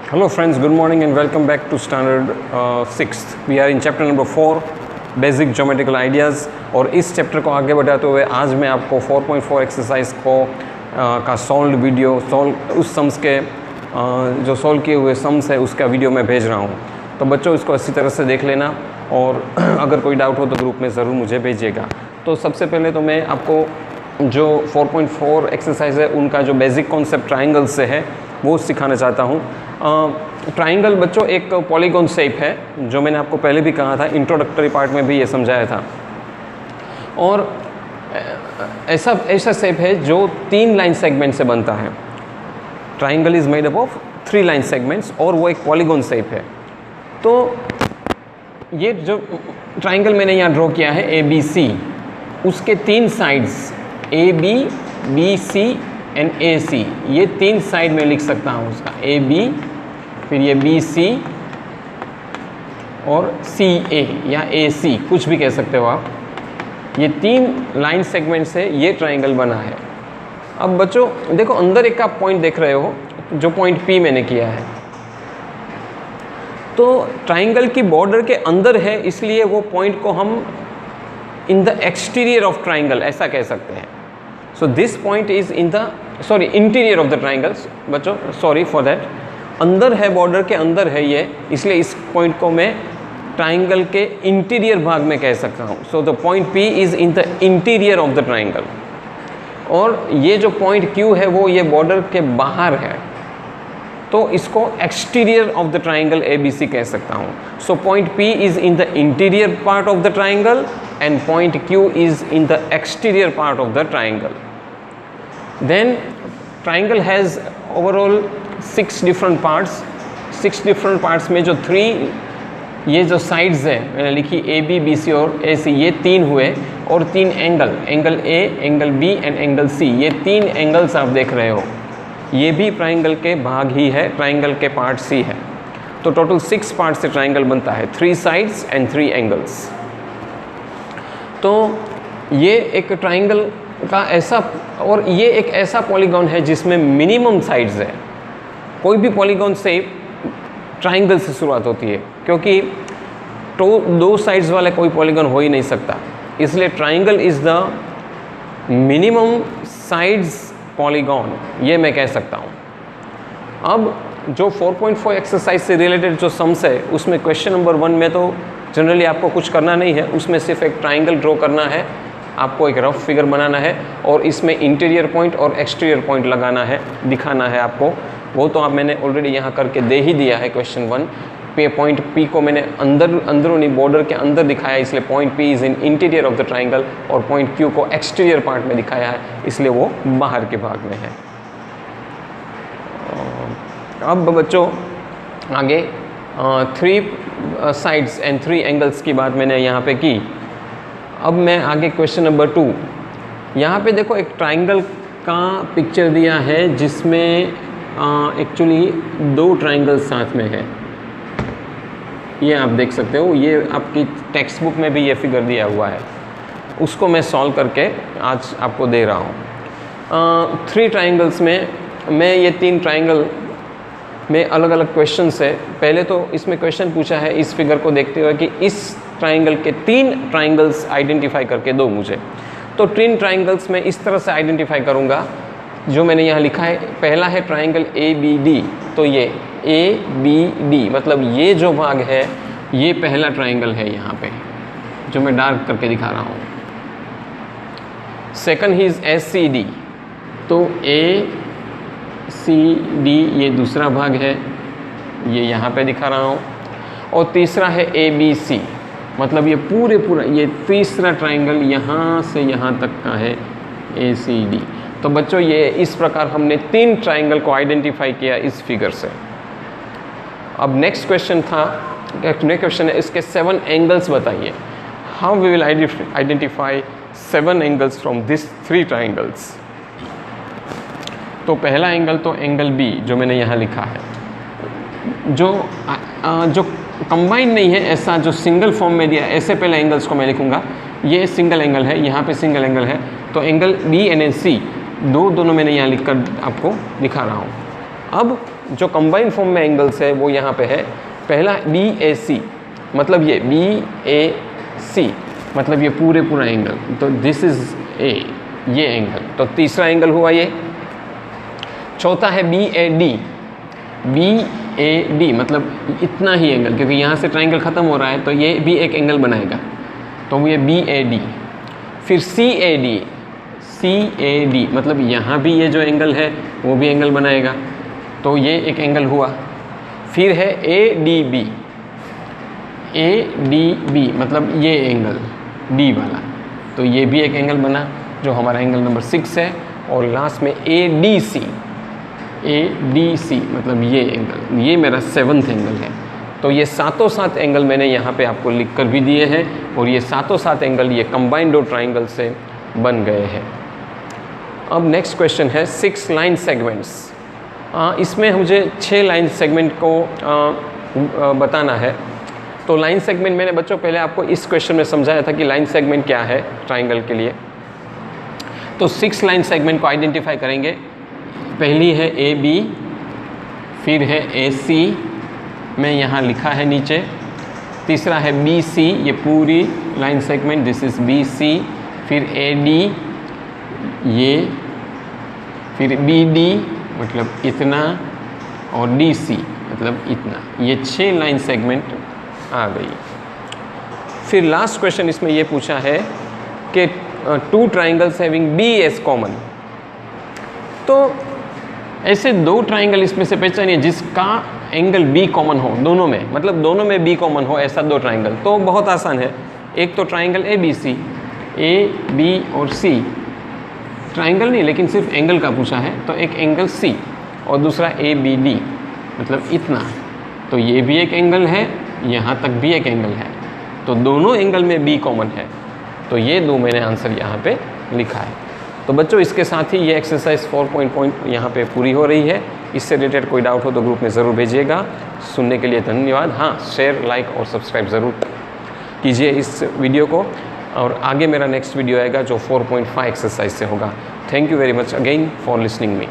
Hello friends, good morning and welcome back to standard 6th. We are in chapter number 4, basic geometrical ideas. और इस chapter को आगे बढ़ाते हुए आज मैं आपको 4.4 एक्सरसाइज का सॉल्व वीडियो उस सम्स के जो सॉल्व किए हुए सम्स है उसका वीडियो मैं भेज रहा हूँ। तो बच्चों इसको अच्छी तरह से देख लेना और अगर कोई डाउट हो तो ग्रुप में ज़रूर मुझे भेजिएगा। तो सबसे पहले तो मैं आपको जो 4.4 एक्सरसाइज है उनका जो बेसिक कॉन्सेप्ट ट्राइंगल से है वो सिखाना चाहता हूँ। ट्राइंगल बच्चों एक पॉलीगॉन शेप है, जो मैंने आपको पहले भी कहा था, इंट्रोडक्टरी पार्ट में भी ये समझाया था। और ऐसा शेप है जो 3 लाइन सेगमेंट से बनता है। Triangle is made up of 3 line segments और वो एक पॉलीगॉन शेप है। तो ये जो ट्राइंगल मैंने यहाँ ड्रॉ किया है ABC, उसके 3 sides AB, BC and AC, ये 3 साइड में लिख सकता हूँ उसका AB, फिर ये BC और CA या AC, कुछ भी कह सकते हो आप। ये 3 लाइन सेगमेंट से ये ट्राइंगल बना है। अब बच्चों देखो अंदर एक आप पॉइंट देख रहे हो जो पॉइंट P मैंने किया है, तो ट्राइंगल की बॉर्डर के अंदर है, इसलिए वो पॉइंट को हम in the exterior of triangle ऐसा कह सकते हैं। So this point is in the interior of the triangles बच्चों, सॉरी फॉर दैट। अंदर है, बॉर्डर के अंदर है ये, इसलिए इस पॉइंट को मैं ट्राइंगल के इंटीरियर भाग में कह सकता हूँ। So the point P is in the interior of the triangle, और ये जो पॉइंट Q है वो ये बॉर्डर के बाहर है, तो इसको exterior of the triangle ABC कह सकता हूँ। So point P is in the interior part of the triangle and point Q is in the exterior part of the triangle. Then triangle has overall 6 different parts. 6 different parts में जो 3 ये जो sides है मैंने लिखी AB, BC और AC, ये 3 हुए, और 3 angle A, angle B and angle C, ये 3 एंगल्स आप देख रहे हो, ये भी ट्राइंगल के भाग ही है, ट्राइंगल के पार्ट C है। तो टोटल 6 पार्ट से ट्राइंगल बनता है, 3 sides and 3 angles। तो ये एक ट्राइंगल का ऐसा, और ये एक ऐसा पॉलीगॉन है जिसमें मिनिमम साइड्स है। कोई भी पॉलीगॉन से ट्राइंगल से शुरुआत होती है, क्योंकि तो 2 साइड्स वाला कोई पॉलीगॉन हो ही नहीं सकता, इसलिए triangle is the minimum sides polygon, ये मैं कह सकता हूँ। अब जो 4.4 एक्सरसाइज से रिलेटेड जो सम्स है उसमें क्वेश्चन नंबर 1 में तो जनरली आपको कुछ करना नहीं है, उसमें सिर्फ एक ट्राइंगल ड्रॉ करना है, आपको एक रफ फिगर बनाना है और इसमें इंटीरियर पॉइंट और एक्सटीरियर पॉइंट लगाना है, दिखाना है आपको। वो तो आप मैंने ऑलरेडी यहाँ करके दे ही दिया है क्वेश्चन 1 पे। पॉइंट P को मैंने अंदरूनी बॉर्डर के अंदर दिखाया, इसलिए point P is in interior of the triangle, और पॉइंट Q को एक्सटीरियर पार्ट में दिखाया है, इसलिए वो बाहर के भाग में है। अब बच्चों आगे 3 साइड्स एंड 3 एंगल्स की बात मैंने यहाँ पे की। अब मैं आगे क्वेश्चन नंबर 2, यहाँ पे देखो एक ट्राइंगल का पिक्चर दिया है जिसमें एक्चुअली 2 ट्राइंगल साथ में है, ये आप देख सकते हो, ये आपकी टेक्स्ट बुक में भी ये फिगर दिया हुआ है, उसको मैं सॉल्व करके आज आपको दे रहा हूँ। 3 ट्राइंगल्स में मैं ये 3 ट्राइंगल में अलग अलग क्वेश्चन है। पहले तो इसमें क्वेश्चन पूछा है इस फिगर को देखते हुए कि इस ट्राइंगल के 3 ट्राइंगल्स आइडेंटिफाई करके दो मुझे। तो 3 ट्राइंगल्स में इस तरह से आइडेंटिफाई करूँगा जो मैंने यहाँ लिखा है। पहला है ट्राइंगल ABD, तो ये ABD मतलब ये जो भाग है ये पहला ट्राइंगल है यहाँ पे, जो मैं डार्क करके दिखा रहा हूँ। सेकंड इज SCD, तो ACD ये दूसरा भाग है, ये यहाँ पे दिखा रहा हूँ। और तीसरा है ABC, मतलब ये पूरा ये तीसरा ट्राइंगल यहाँ से यहाँ तक का है ACD। तो बच्चों ये इस प्रकार हमने 3 ट्राइंगल को आइडेंटिफाई किया इस फिगर से। अब नेक्स्ट क्वेश्चन है इसके 7 एंगल्स बताइए। How we will identify 7 angles from this 3 triangles. तो पहला एंगल तो एंगल B जो मैंने यहाँ लिखा है, जो कंबाइन नहीं है, ऐसा जो सिंगल फॉर्म में दिया है, ऐसे पहले एंगल्स को मैं लिखूँगा। ये सिंगल एंगल है, यहाँ पे सिंगल एंगल है, तो एंगल B एंड C दोनों मैंने यहाँ लिखकर आपको दिखा रहा हूँ। अब जो कंबाइंड फॉर्म में एंगल्स है वो यहाँ पे है। पहला BAC, मतलब ये BAC मतलब ये पूरा एंगल, तो दिस इज ए, ये एंगल, तो तीसरा एंगल हुआ ये। चौथा है BAD मतलब इतना ही एंगल, क्योंकि यहाँ से ट्राइंगल ख़त्म हो रहा है तो ये भी एक एंगल बनाएगा, तो ये BAD। फिर CAD मतलब यहाँ भी ये जो एंगल है वो भी एंगल बनाएगा, तो ये एक एंगल हुआ। फिर है ADB मतलब ये एंगल D वाला, तो ये भी एक एंगल बना जो हमारा एंगल नंबर 6 है। और लास्ट में ADC मतलब ये एंगल, ये मेरा 7th एंगल है। तो ये सातों 7 एंगल मैंने यहाँ पे आपको लिख कर भी दिए हैं, और ये सातों 7 एंगल ये कंबाइंड दो ट्राइंगल से बन गए हैं। अब नेक्स्ट क्वेश्चन है 6 लाइन सेगमेंट्स। इसमें मुझे 6 लाइन सेगमेंट को बताना है। तो लाइन सेगमेंट मैंने बच्चों पहले आपको इस क्वेश्चन में समझाया था कि लाइन सेगमेंट क्या है ट्राइंगल के लिए। तो 6 लाइन सेगमेंट को आइडेंटिफाई करेंगे। पहली है AB, फिर है AC, मैं यहाँ लिखा है नीचे। तीसरा है BC, ये पूरी line segment, this is BC। फिर AD ये, फिर BD मतलब इतना, और DC मतलब इतना। ये 6 लाइन सेगमेंट आ गई। फिर लास्ट क्वेश्चन इसमें ये पूछा है कि 2 triangles having B as common. तो ऐसे 2 ट्राइंगल इसमें से पहचानिए जिसका एंगल B कॉमन हो दोनों में, मतलब दोनों में B कॉमन हो, ऐसा 2 ट्राइंगल। तो बहुत आसान है। एक तो ट्राइंगल ABC, A, B और C, ट्राइंगल नहीं लेकिन सिर्फ एंगल का पूछा है, तो एक एंगल C और दूसरा ABD मतलब इतना, तो ये भी एक एंगल है, यहाँ तक भी एक एंगल है, तो दोनों एंगल में B कॉमन है। तो ये 2 मैंने आंसर यहाँ पे लिखा है। तो बच्चों इसके साथ ही ये एक्सरसाइज 4 यहाँ पे पूरी हो रही है। इससे रिलेटेड कोई डाउट हो तो ग्रुप में ज़रूर भेजिएगा। सुनने के लिए धन्यवाद। हाँ, शेयर, लाइक और सब्सक्राइब ज़रूर कीजिए इस वीडियो को, और आगे मेरा नेक्स्ट वीडियो आएगा जो 4.5 एक्सरसाइज से होगा। Thank you very much again for listening me.